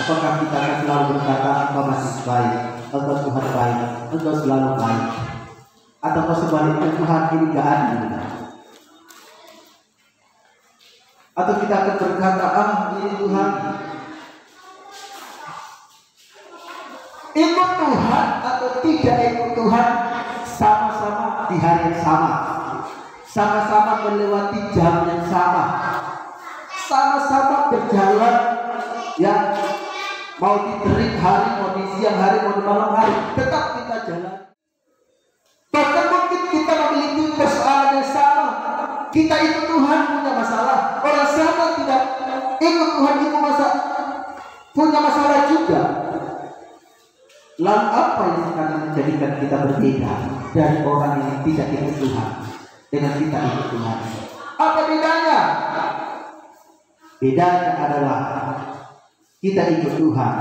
Apakah kita akan selalu berkata engkau masih baik, engkau Tuhan baik, engkau selalu baik, atau sebaliknya Tuhan ini gak adil? Atau kita akan berkata, ini Tuhan, ikut Tuhan atau tidak ikut Tuhan, sama-sama di hari yang sama, sama-sama melewati jam yang sama, sama-sama berjalan, ya, mau di terik hari, mau di siang hari, mau di malam hari, tetap kita jalan. Bahkan mungkin kita memiliki persoalan yang sama, kita ikut Tuhan punya masalah, orang sama tidak ikut Tuhan itu punya masalah juga. Lalu apa yang akan menjadikan kita berbeda dari orang yang tidak ikut Tuhan dengan kita ikut Tuhan? Apa bedanya? Bedanya adalah kita ikut Tuhan,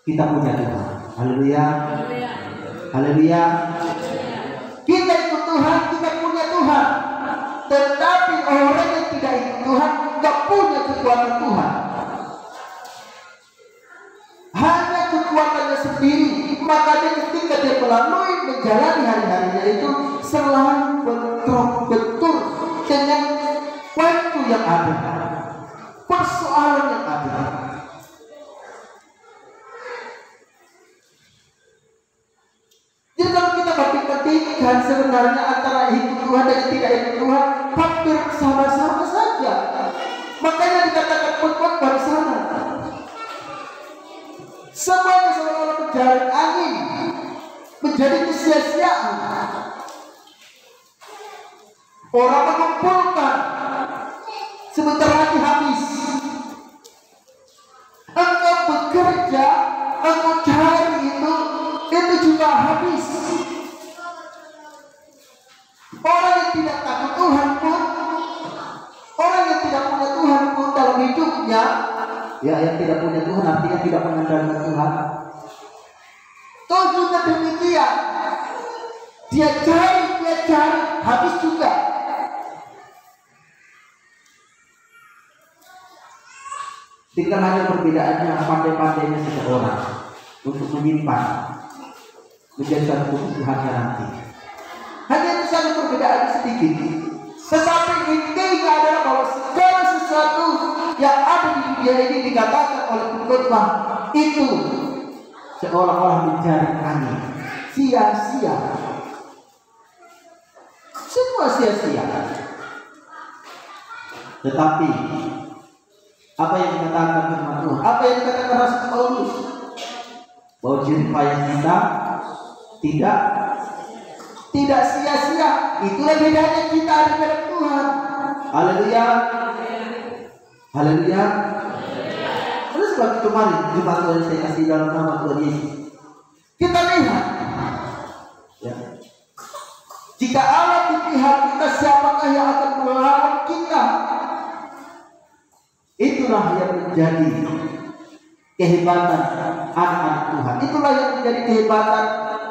kita punya Tuhan. Haleluya, haleluya. Kita ikut Tuhan, kita punya Tuhan. Tetapi orang yang tidak ikut Tuhan tidak punya kekuatan Tuhan, hanya kekuatannya sendiri. Makanya ketika dia melalui menjalani hari-harinya itu selalu betul dengan waktu yang ada, persoalan yang ada. Jadi kalau kita banding-bandingkan sebenarnya antara ikut Tuhan dan tidak ikut Tuhan, hampir sama-sama saja. Makanya dikatakan pengkhotbah di sana, semuanya seolah-olah menjaring angin, menjadi kesia-siaan. Orang mengumpulkan, sebentar lagi habis. Engkau bekerja, engkau cari itu juga habis. Orang yang tidak takut Tuhan pun, orang yang tidak punya Tuhan pun dalam hidupnya, ya, yang tidak punya Tuhan artinya tidak mengandalkan Tuhan. Kau juga demikian. Dia cari, habis juga. Tinggal hanya perbedaannya pandai-pandainya seseorang untuk menyimpan menjadi satu kebutuhannya nanti. Hanya itu saja perbedaannya sedikit. Tetapi intinya adalah bahwa segala sesuatu yang ada di dunia ini dikatakan oleh pengkhotbah itu seolah-olah mencari angin, sia-sia. Semua sia-sia. Tetapi apa yang dikatakan firman Tuhan, apa yang dikatakan Rasul Paulus, bahwa jeripayah kita tidak sia-sia. Itulah bedanya kita dengan Tuhan. Haleluya, haleluya. Terus seperti kemarin Jumat Tuhan saya kasih dalam nama Tuhan Yesus, kita lihat, ya, jika Allah di pihak kita, siapakah yang akan melawan kita? Itulah yang menjadi kehebatan anak-anak Tuhan. Itulah yang menjadi kehebatan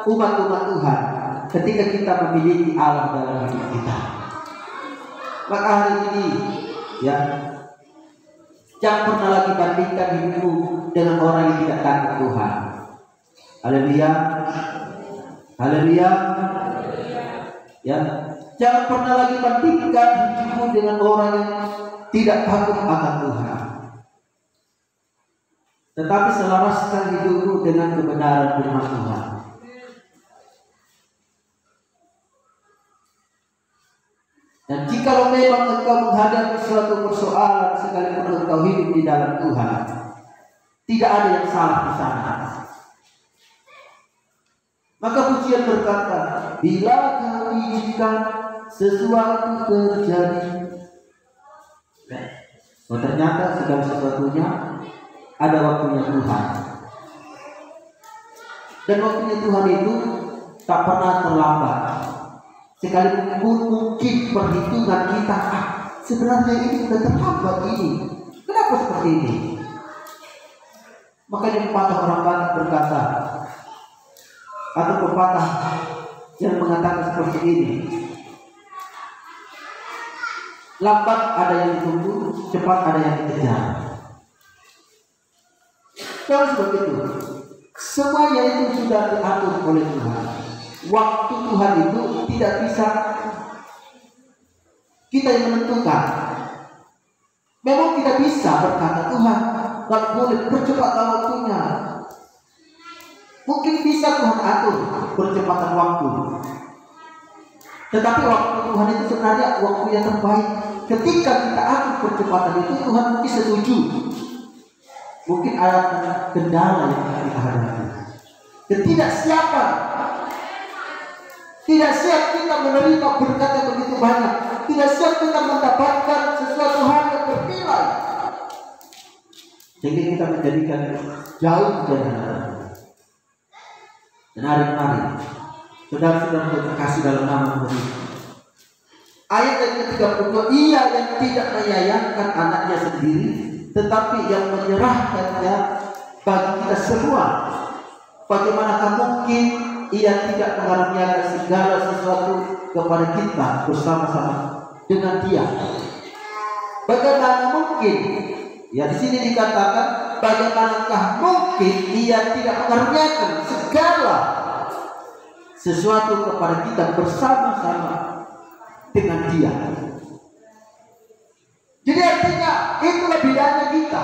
umat-umat Tuhan ketika kita memiliki Allah dalam hidup kita. Maka hari ini, ya, jangan pernah lagi bandingkan hidupmu dengan orang yang tidak takut Tuhan. Haleluya, haleluya. Ya, jangan pernah lagi bandingkan hidupmu dengan orang yang tidak takut akan Tuhan. Tetapi selaraskan hidupmu dengan kebenaran firman Tuhan. Dan jika memang engkau menghadapi suatu persoalan sekalipun engkau hidup di dalam Tuhan, tidak ada yang salah di sana. Maka pujian berkata, bila kau izinkan sesuatu terjadi. Oh, ternyata segala sesuatunya ada waktunya Tuhan. Dan waktunya Tuhan itu tak pernah terlambat. Sekalipun mungkin perhitungan kita, sebenarnya ini sudah terlambat ini. Kenapa seperti ini? Makanya pepatah orang Batak berkata, atau pepatah yang mengatakan seperti ini, lambat ada yang ditunggu, cepat ada yang dikejar. Kalau seperti itu, semuanya itu sudah diatur oleh Tuhan. Waktu Tuhan itu tidak bisa kita yang menentukan. Memang tidak bisa berkata Tuhan, kalau boleh percepatlah waktunya. Mungkin bisa Tuhan atur percepatan waktu. Tetapi waktu Tuhan itu sebenarnya waktu yang terbaik. Ketika kita atur percepatan itu, Tuhan mungkin setuju. Mungkin ada kendala yang kita hadapi. Ketidaksiapan. Tidak siap kita menerima berkat yang begitu banyak. Tidak siap kita mendapatkan sesuatu hal yang bernilai. Sehingga kita menjadikan jauh dari harapan. Dan hari-hari saudara-saudara terkasih dalam nama Tuhan. Ayat yang ke-32, ia yang tidak menyayangkan anaknya sendiri, tetapi yang menyerahkannya bagi kita semua. Bagaimanakah mungkin ia tidak mengaruniakan segala sesuatu kepada kita bersama-sama dengan Dia? Bagaimana mungkin? Ya, di sini dikatakan bagaimanakah mungkin ia tidak mengaruniakan segala sesuatu kepada kita bersama-sama dengan Dia. Jadi artinya itulah bedanya kita.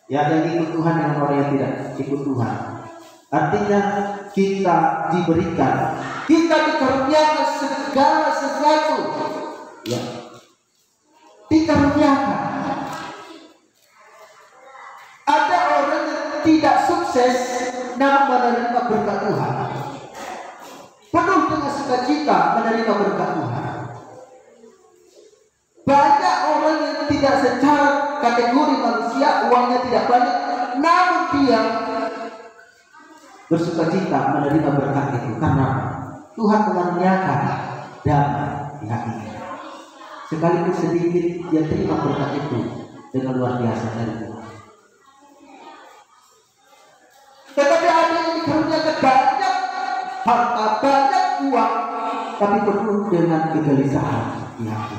Ya, yang ikut Tuhan dengan orang yang tidak ikut Tuhan. Artinya kita diberikan, kita dikaruniakan segala sesuatu. Ya, dikaruniakan. Ada orang yang tidak sukses namun menerima berkat Tuhan, penuh dengan sukacita menerima berkat Tuhan. Banyak orang yang tidak secara kategori manusia, uangnya tidak banyak, namun dia bersukacita menerima berkat itu karena Tuhan mengaruniakan damai di hatinya. Sekalipun sedikit, dia terima berkat itu dengan luar biasa dari Tuhan. Tetapi ada yang dikaruniakan banyak harta, banyak uang, tapi penuh dengan kegelisahan di hati.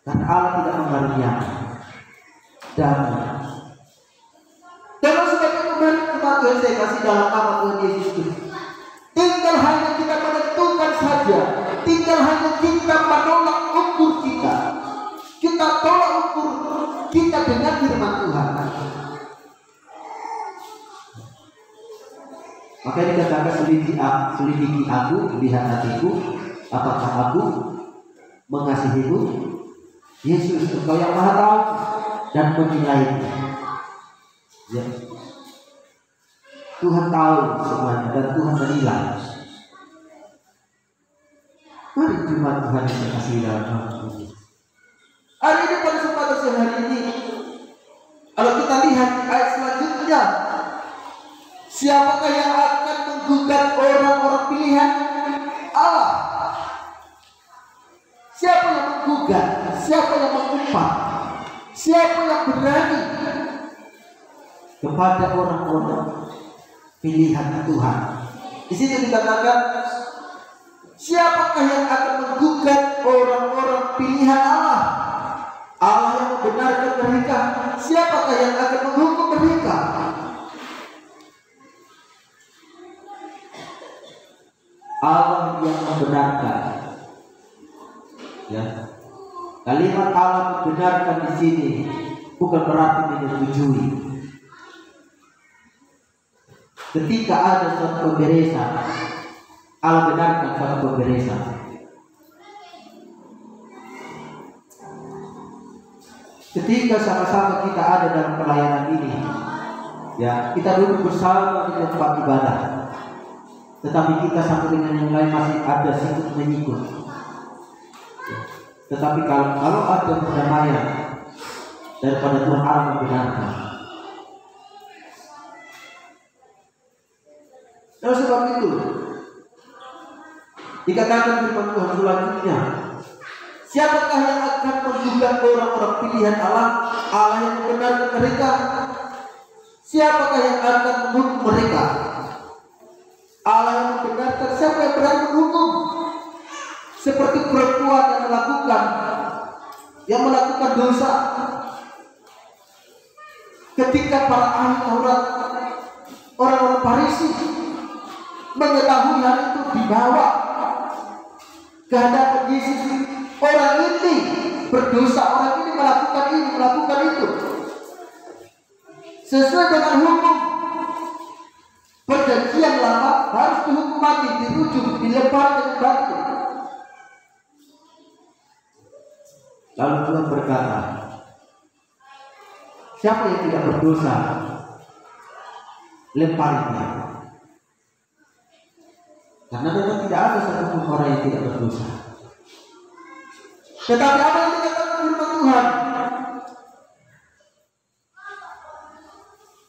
Karena Allah tidak mengaruniakan damai. Dalam sebab itu mari Tuhan saya kasih dalam nama Tuhan Yesus Kristus. Tinggal hanya kita menentukan saja. Tinggal hanya kita menolak ukur kita. Kita tolak ukur kita dengan firman Tuhan. Maka dikatakan selidiki aku, lihat hatiku, apakah aku mengasihimu? Yesus, Engkau yang Maha Tahu dan menilainya. Ya. Tuhan tahu semuanya dan Tuhan menilai. Mari jemaat Tuhan yang dikasihi dalam nama Tuhan. Hari ini pada kesempatan hari ini, kalau kita lihat ayat selanjutnya, siapakah yang akan menggugat orang-orang pilihan Allah? Siapa yang menggugat? Siapa yang mengumpat? Siapa yang berani kepada orang-orang pilihan Tuhan? Di sini dikatakan, siapakah yang akan menggugat orang-orang pilihan Allah? Allah yang membenarkan mereka. Siapakah yang akan menghukum mereka? Allah yang membenarkan. Ya, kalimat Allah membenarkan di sini bukan berarti menyetujui. Ketika ada suatu pemberesan, Allah benarkan suatu pemberesan. Ketika sama-sama kita ada dalam pelayanan ini, ya, kita duduk bersama di tempat ibadah, tetapi kita satu dengan yang lain masih ada sikut menyikut. Tetapi kalau ada perdamaian daripada Tuhan Allah membenarkan. Oleh sebab itu dikatakan firman Tuhan selanjutnya, siapakah yang akan menggugat orang-orang pilihan Allah? Allah yang membenarkan mereka. Siapakah yang akan menghukum mereka? Allah yang membenarkan. Siapa yang berani menghukum? Seperti perempuan yang melakukan dosa, ketika para ahli Taurat, orang-orang Farisi mengetahui hal itu, dibawa ke hadapan Yesus. Orang ini berdosa, orang ini melakukan ini, melakukan itu. Sesuai dengan hukum perjanjian lama harus dihukum mati, dirujuk, dilempar dengan batu. Lalu Tuhan berkata, siapa yang tidak berdosa, lemparinya. Karena memang tidak ada satupun orang yang tidak berdosa. Tetapi apa yang dikatakan firman Tuhan?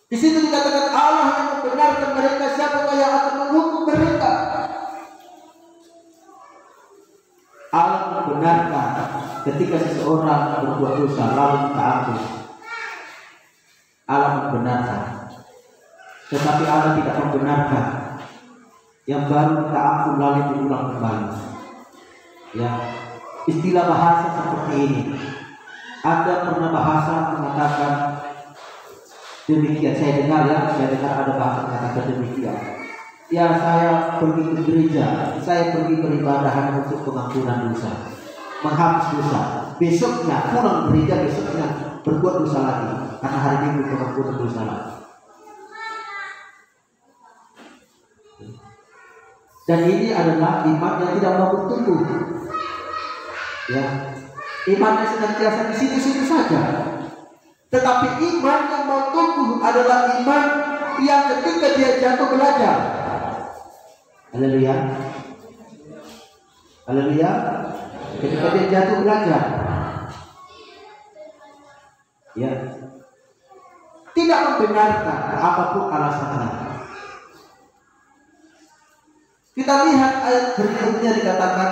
Di situ dikatakan Allah yang membenarkan mereka, siapakah yang akan menghukum mereka? Allah membenarkan ketika seseorang berbuat dosa lalu kita ampun. Allah membenarkan. Tetapi Allah tidak membenarkan yang baru kita ampun lalu diulang kembali. Ya, istilah bahasa seperti ini. Ada pernah bahasa mengatakan demikian. Saya dengar ada bahasa mengatakan demikian. Ya, saya pergi ke gereja, saya pergi beribadahan untuk pengampunan dosa, menghapus dosa. Besoknya pulang gereja, besoknya berbuat dosa lagi, karena hari Minggu pengampunan dosa lagi. Dan ini adalah iman yang tidak mau bertumbuh. Ya, imannya senantiasa di situ-situ saja. Tetapi iman yang mau tumbuh adalah iman yang ketika dia jatuh belajar. Haleluya. Haleluya. Ketika dia jatuh belajar. Ya. Tidak membenarkan apapun alasannya. Kita lihat ayat berikutnya dikatakan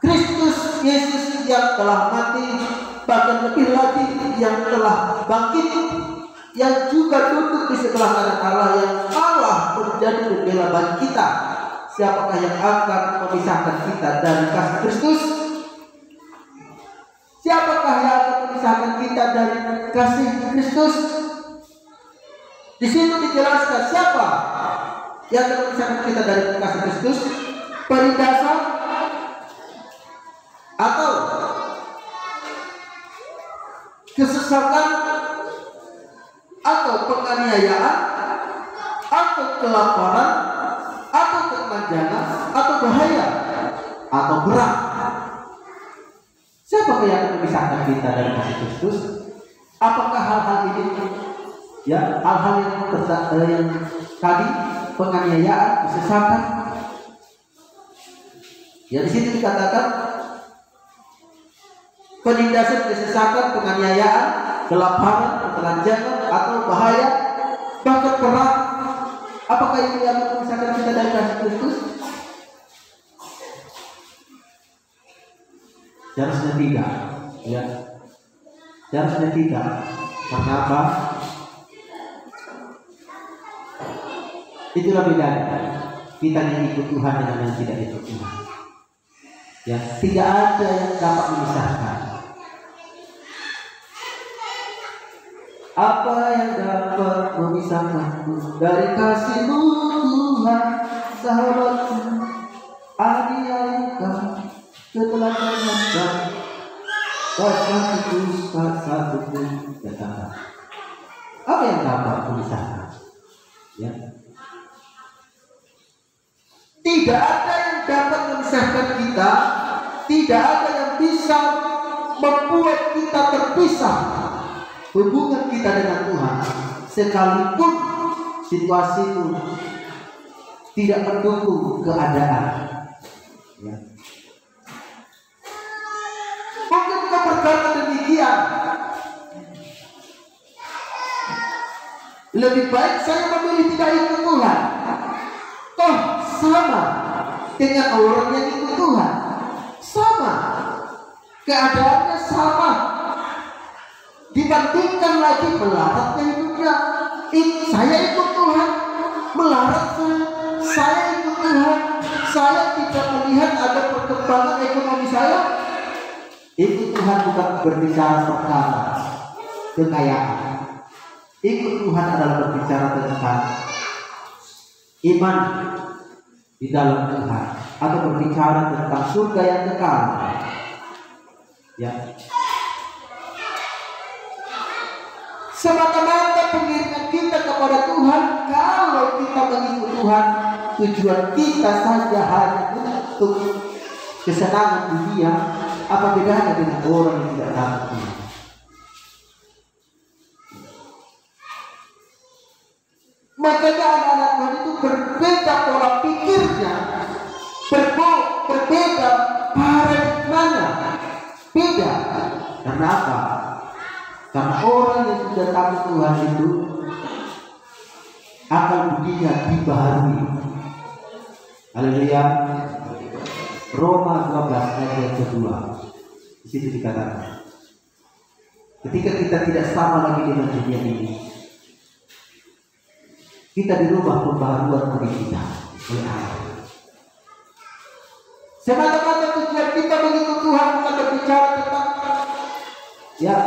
Kristus Yesus yang telah mati, bahkan lebih lagi yang telah bangkit, yang juga duduk di sebelah kanan Allah, yang Allah menjadi pembela bagi kita. Siapakah yang akan memisahkan kita dari kasih Kristus? Siapakah yang akan memisahkan kita dari kasih Kristus? Di situ dijelaskan siapa yang akan memisahkan kita dari kasih Kristus. Penindasan atau kesesatan atau penganiayaan atau kelaparan atau kemanjangan atau bahaya atau perang. Siapa yang akan memisahkan kita dari kasih Kristus? Apakah hal-hal ini, ya, hal-hal yang tadi, penganiayaan, kesesatan? Ya, di sini dikatakan penindasan, kesesatan, penganiayaan, kelaparan, ketelanjangan atau bahaya, bahkan perang. Apakah itu yang memisahkan kita dari kasih Kristus? Harusnya tidak. Ya, harusnya tidak. Karena apa? Itulah bedanya kita yang ikut Tuhan dengan yang tidak ikut Tuhan. Ya, tidak ada yang dapat memisahkan. Apa yang dapat memisahkanku dari kasih-Mu Tuhan, sahabatku, adiaika, keteladanan, bahkan putus satupun datang. Apa yang dapat memisahkan? Ya. Tidak ada yang dapat memisahkan kita. Tidak ada yang bisa membuat kita terpisah hubungan kita dengan Tuhan, sekalipun situasimu tidak mendukung keadaan. Ya. Mungkin kau berkata demikian, lebih baik saya memilih tidak ikut Tuhan. Toh sama dengan orang yang ikut Tuhan, sama keadaannya, sama. Dibandingkan lagi melaratnya hidupnya. Saya ikut Tuhan, melarat saya ikut Tuhan, saya tidak melihat ada perkembangan ekonomi saya. Ikut Tuhan bukan berbicara perkara kekayaan, Ikut Tuhan adalah berbicara tentang iman di dalam Tuhan, atau berbicara tentang surga yang kekal. Ya. Semata-mata pengiriman kita kepada Tuhan, kalau kita mengikut Tuhan, tujuan kita saja hanya untuk kesenangan dunia, apa bedanya dengan orang yang tidak takut Tuhan? Makanya anak-anak Tuhan itu berbeda pola pikirnya, berbeda paradigmanya, beda. Karena apa? Karena orang yang sudah takut Tuhan itu akal budinya dibaharui. Haleluya. Roma 12 ayat yang kedua. Di situ dikatakan, ketika kita tidak sama lagi dengan dunia ini, kita dirubah pembaharuan diri kita oleh Allah. Semata-mata tujuan kita mengikut Tuhan bukan berbicara tentang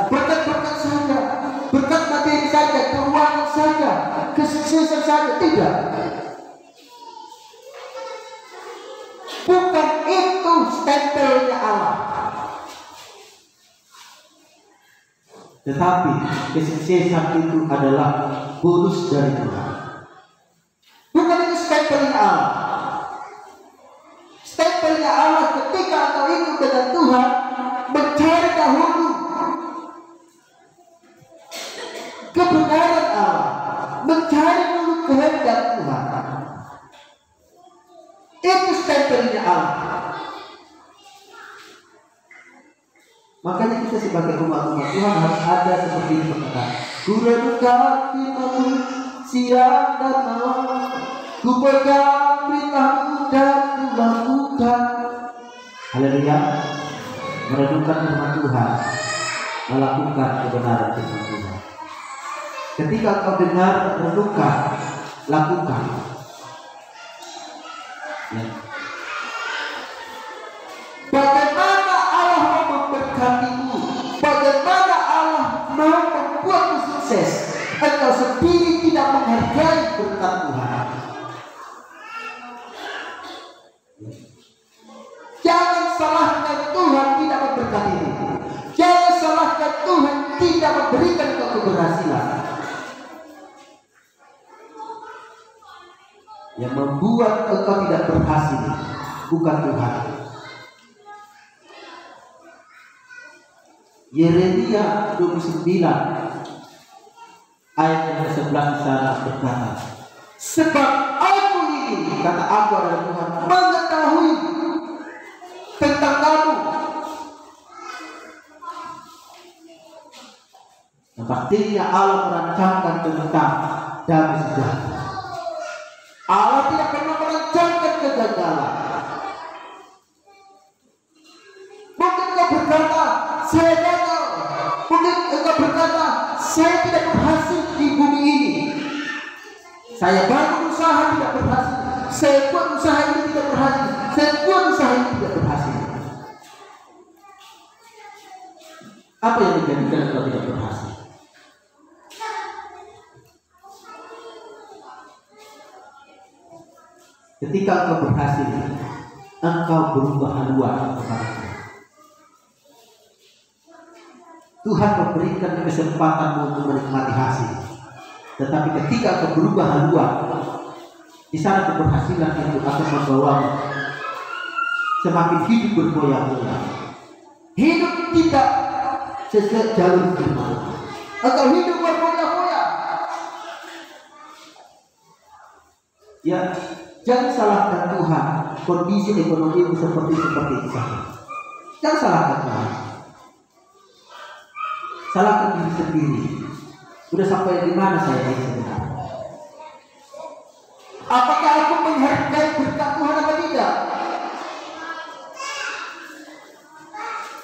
berkat-berkat saja, berkat materi saja, keuangan saja, kesuksesan saja, tidak. Bukan itu stempelnya Allah. Tetapi kesuksesan itu adalah bonus dari Tuhan. Bukan itu stempelnya Allah. Stempelnya Allah ketika engkau ikut dengan Tuhan, mencari dahulu kebenaran Allah, mencari dulu kehendak Tuhan. Itu stempelnya Allah. Makanya kita sebagai umat-umat Tuhan harus ada seperti ini perkataan. Ku renungkan firman-Mu siang dan malam, ku pegang berita-Mu dan ku lakukan. Haleluya. Merenungkan firman Tuhan, melakukan kebenaran firman Tuhan. Ketika kau dengar, renungkan, lakukan. Ya. Bagaimana Allah mau memberkatimu, bagaimana Allah mau membuatmu sukses, engkau sendiri tidak menghargai berkat Tuhan. Jangan salahkan Tuhan tidak memberkatimu. Jangan salahkan Tuhan tidak memberikan kau keberhasilan. Yang membuat engkau tidak berhasil bukan Tuhan. Yeremia 29 ayat yang ke-11 sana berkata, sebab aku ini, kata aku adalah Tuhan, mengetahui tentang kamu. Artinya Allah merancangkan tentang damai sejahtera. Allah tidak pernah merancangkan kegagalan. Mungkin engkau berkata, saya gagal. Mungkin engkau berkata, saya tidak berhasil di bumi ini. Saya bangun usaha tidak berhasil. Saya buat usaha ini tidak berhasil. Saya buat usaha ini tidak berhasil. Apa yang menjadikan engkau tidak berhasil? Ketika engkau berhasil, engkau berubah haluan kepada Tuhan. Tuhan memberikan kesempatan untuk menikmati hasil. Tetapi ketika engkau berubah haluan, di sana keberhasilan itu akan membawamu semakin hidup bergoyang-goyang. Hidup tidak sesuai jalur firman. Engkau hidup bergoyang-goyang. Ya. Jangan salahkan Tuhan, kondisi ekonomi seperti itu saja. Jangan salahkan Tuhan. Salahkan diri sendiri. Sudah sampai di mana saya ini sebenarnya? Apakah aku menghargai berkat Tuhan atau tidak?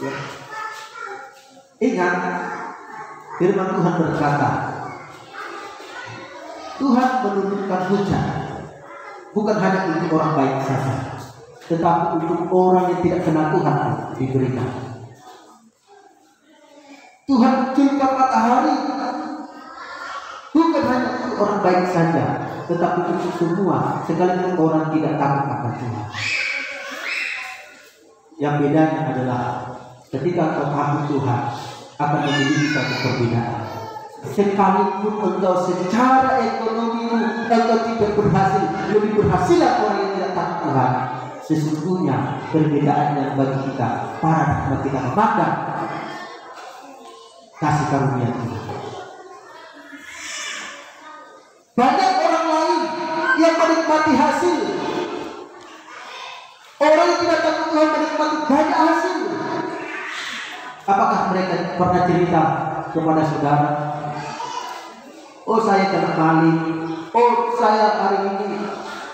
Ya. Ingat, firman Tuhan berkata, Tuhan menurunkan hujan bukan hanya untuk orang baik saja, tetapi untuk orang yang tidak kenal Tuhan diberikan. Tuhan munculkan matahari orang baik saja, tetapi itu semua sekalipun orang tidak takut akan Tuhan. Yang bedanya adalah ketika kau takut Tuhan akan memiliki satu perbedaan. Sekalipun engkau secara ekonomi engkau tidak berhasil, lebih berhasil orang yang tidak takut Tuhan. Sesungguhnya perbedaannya bagi kita paradigma kita memandang kasih karunia Tuhan. Banyak orang lain yang menikmati hasil. Orang yang tidak takut Tuhan menikmati banyak hasil. Apakah mereka pernah cerita kepada saudara? Oh, saya kena maling. Oh, saya hari ini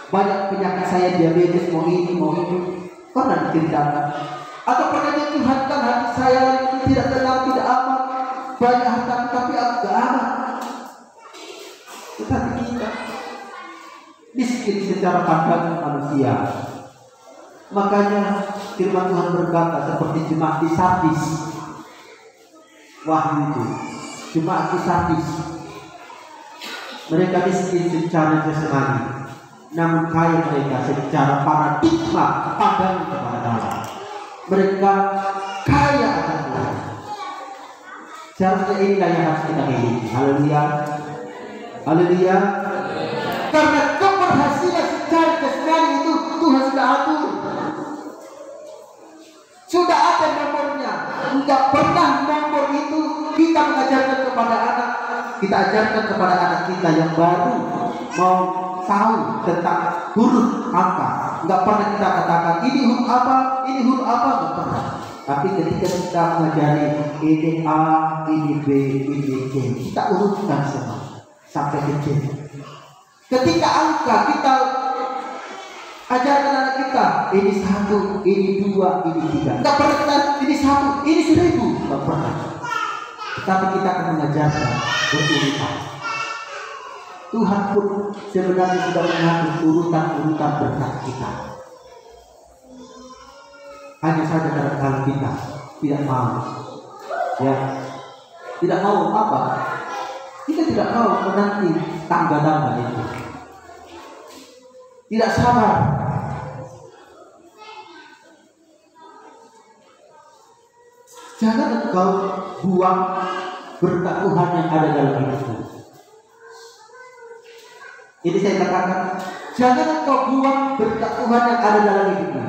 banyak penyakit, saya diabetes, mau ini, mau itu. Pernah diceritakan? Atau pernah dituhankan hati saya ini tidak tenang, tidak aman, banyak harta tapi agak aman. Tetapi kita miskin secara pandangan manusia. Makanya firman Tuhan berkata seperti jemaat di Sardis. Wahyu itu jemaat di Sardis. Mereka miskin secara jasmani, namun kaya mereka secara paradigma pandangan kepada Allah. Mereka kaya akan Tuhan. Seharusnya inilah yang harus kita miliki. Haleluya, haleluya. Karena keberhasilan secara jasmani itu Tuhan sudah atur, sudah ada nomornya. Tidak pernah nomor itu kita mengajarkan kepada anak. Kita ajarkan kepada anak kita yang baru mau tahu tentang huruf angka. Enggak pernah kita katakan ini huruf apa, ini huruf apa, enggak pernah. Tapi ketika kita mengajari ini A, ini B, ini C, kita urutkan semua sampai ke C. Ketika angka kita ajarkan anak kita ini 1, ini 2, ini 3. Enggak pernah kita ini 1, ini 1000, enggak pernah. Tapi kita akan mengajarkan berurutan. Tuhan pun sebenarnya sudah mengatur urutan-urutan berkat kita. Hanya saja kadang-kadang kita tidak mau, ya, tidak mau apa? Kita tidak mau menanti tangga-tangga itu. Tidak sabar. Jangan engkau buang berkat Tuhan yang ada dalam hidupmu. Ini saya katakan, jangan engkau buang berkat Tuhan yang ada dalam hidupmu.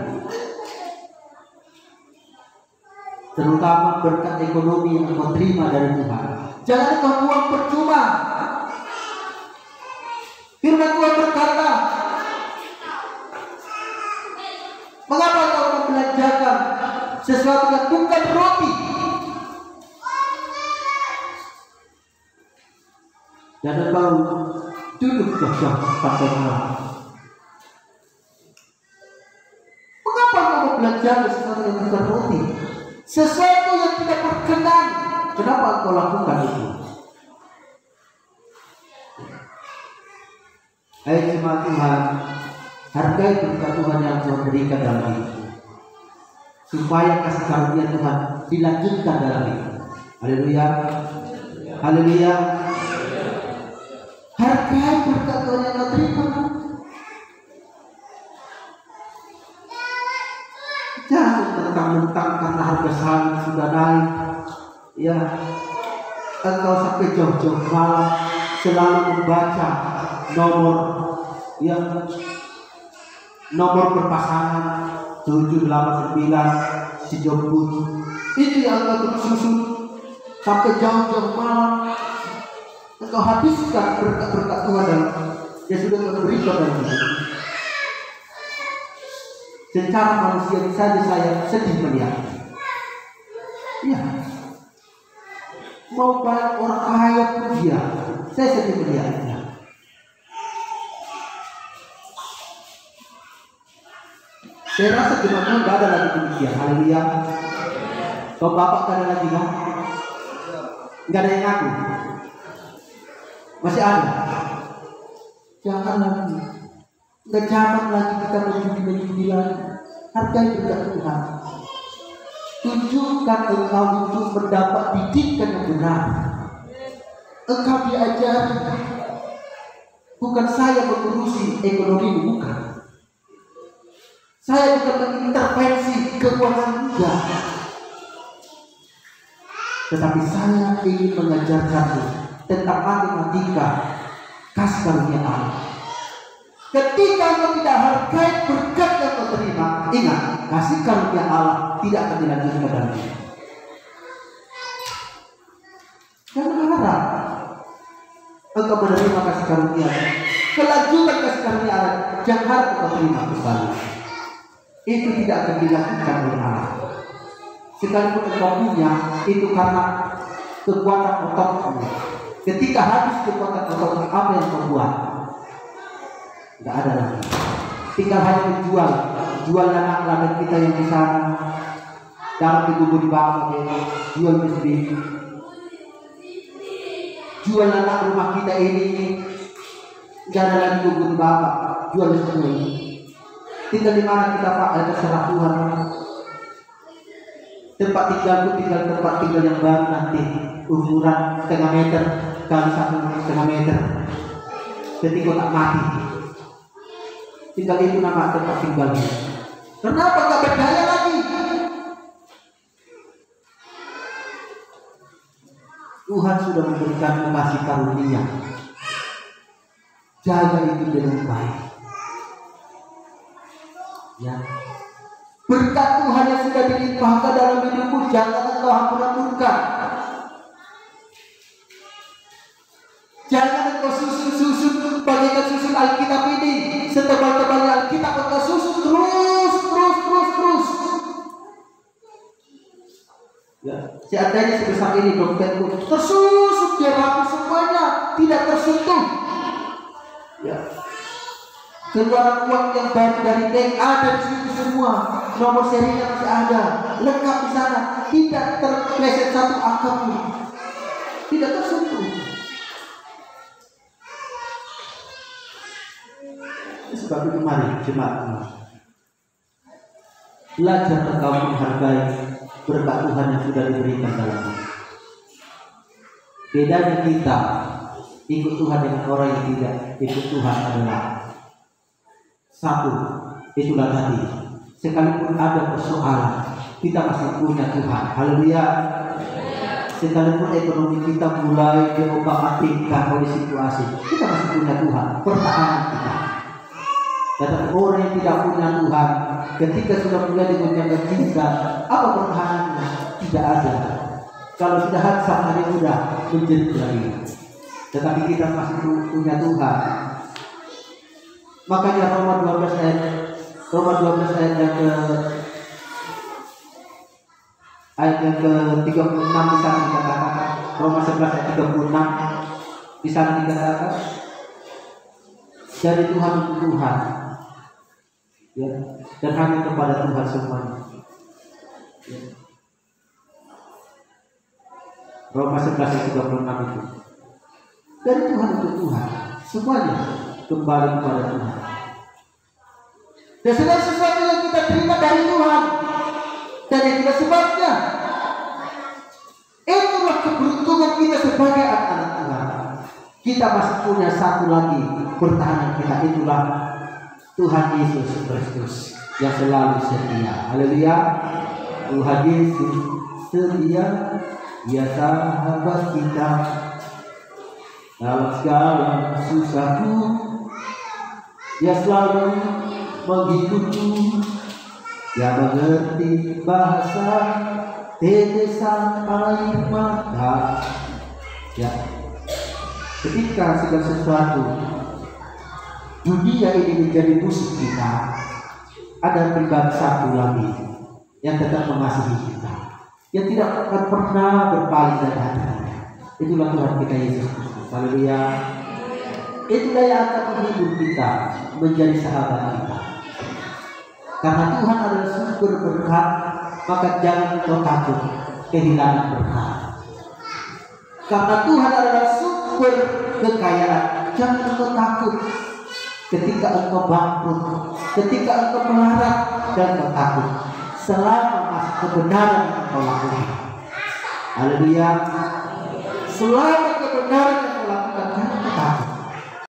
Terutama berkat ekonomi yang engkau terima dari Tuhan. Jangan engkau buang percuma. Firman Tuhan berkata, mengapa engkau membelanjakan sesuatu yang bukan roti? Dan engkau duduk jauh sampai malam. Mengapa engkau membelanjakan sesuatu yang bukan roti? Sesuatu yang tidak berkenan. Kenapa engkau lakukan itu? Ayo jemaat Tuhan, hargai berkat Tuhan yang Tuhan berikan dalam hidupmu, supaya kasih karunia Tuhan dilanjutkan dalam hidup. Haleluya, haleluya. Hargai berkat Tuhan yang kau terima. Jangan mentang-mentang karena harga saham sudah naik, ya, engkau sampai jauh-jauh malam selalu membaca nomor, ya, nomor berpasangan 789 si Jombut. Itu yang engkau terus susun sampai jauh-jauh malam. Engkau habiskan berkat-berkat Tuhan yang sudah Tuhan berikan dalam hidup. Secara manusia saja saya sedih melihatnya. Ya, mau banyak orang kaya pun dia, saya sedih melihatnya. Saya rasa gimana nggak ada lagi demikian. Haleluya. Kalau bapak nggak ada lagi kan? Nggak ada yang ngaku. Masih ada. Jangan lagi. Nggak zaman lagi kita menjudi lagi. Hargai berkat Tuhan. Tunjukkan engkau untuk mendapat didikan yang benar. Engkau diajari. Bukan saya mengurusi ekonomi, bukan. Saya bukan mengintervensi keuangan, enggak. Tetapi saya ingin mengajarkanmu tentang matematika kasih karunia Allah. Ketika engkau tidak hargai berkat yang kau terima, ingat, kasih karunia Allah tidak akan dilanjutkan dalam hidup. Jangan harap engkau menerima kasih karunia, kelanjutan kasih karunia Allah, jangan harap engkau terima kembali. Itu tidak akan dilakukan oleh Allah. Sekalipun engkau punya, itu karena kekuatan ototmu. Ketika habis kekuatan ototmu, apa yang kau buat? Tidak ada lagi. Tinggal hanya jual anak-anak kita yang di sana, dalam dikubur di bawah, jual sendiri. Jual anak rumah kita ini, jangan lagi kubur di bawah, jual semua ini. Tinggal di mana kita Pak, terserah Tuhan. Tempat tinggalku tinggal tempat tinggal yang baru nanti, ukuran setengah meter kali 1,5 meter. Ketika tak mati, tinggal itu nama tempat tinggalnya. Kenapa gak berdaya lagi? Tuhan sudah memberikan kasih karunia. Jaga itu dengan baik. Ya. Berkat Tuhan yang sudah dilimpahkan dalam hidupmu, jangan engkau hampir-hampurkan. Jangan engkau susun bagaikan susun Alkitab ini. Setebal-tebalnya Alkitab engkau susun terus. Ya, seandainya sebesar ini dompetmu tersusun, dia rapi semuanya, tidak tersentuh. Ya. Keluaran uang yang baru dari bank ada di situ semua, nomor serinya masih ada, lengkap di sana, tidak terpleset satu angka pun, tidak tersentuh. Sebab itu mari jemaat, belajar engkau menghargai berkat Tuhan yang sudah diberikan dalam hidup. Bedanya kita ikut Tuhan dengan orang yang tidak ikut Tuhan adalah satu, itulah tadi, sekalipun ada persoalan, kita masih punya Tuhan. Haleluya. Sekalipun ekonomi kita mulai diombak-ambingkan oleh situasi, kita masih punya Tuhan. Pertahanan kita. Dan orang yang tidak punya Tuhan, ketika sudah mulai digoncangkan cinta, apa pertahanannya? Tidak ada. Kalau sudah habis hari mudah menjerit lagi. Tetapi kita masih punya Tuhan. Makanya Roma 12 ayat yang ke-36 di sana dikatakan, Roma 11 ayat 36 di sana dikatakan, dari Tuhan untuk Tuhan, ya, dan hanya kepada Tuhan semuanya. Ya. Roma 11 ayat 36 itu dari Tuhan untuk Tuhan, semuanya kembali kepada Tuhan. Dan segala sesuatu yang kita terima dari Tuhan, dan itulah sebabnya, itulah keberuntungan kita sebagai anak-anak Tuhan. Kita masih punya satu lagi pertahanan kita, itulah Tuhan Yesus Kristus yang selalu setia. Haleluya. Tuhan Yesus setia, Dia sahabat kita dalam segala susahku. Dia selalu menghidupi, Dia mengerti bahasa tetesan air mata. Ya, ketika segala sesuatu dunia ini menjadi musuh kita, ada pribadi satu lagi yang tetap mengasihi kita, yang tidak akan pernah berpaling dari hatinya. Itulah Tuhan kita Yesus Kristus. Haleluya. Itulah yang akan menghibur kita, menjadi sahabat kita. Karena Tuhan adalah sumber berkat, maka jangan engkau takut kehilangan berkat. Karena Tuhan adalah sumber kekayaan, jangan engkau takut ketika engkau bangkrut, ketika engkau melarat, dan engkau takut. Selama masih kebenaran yang engkau lakukan. Haleluya. Selama kebenaran yang engkau lakukan, jangan engkau takut.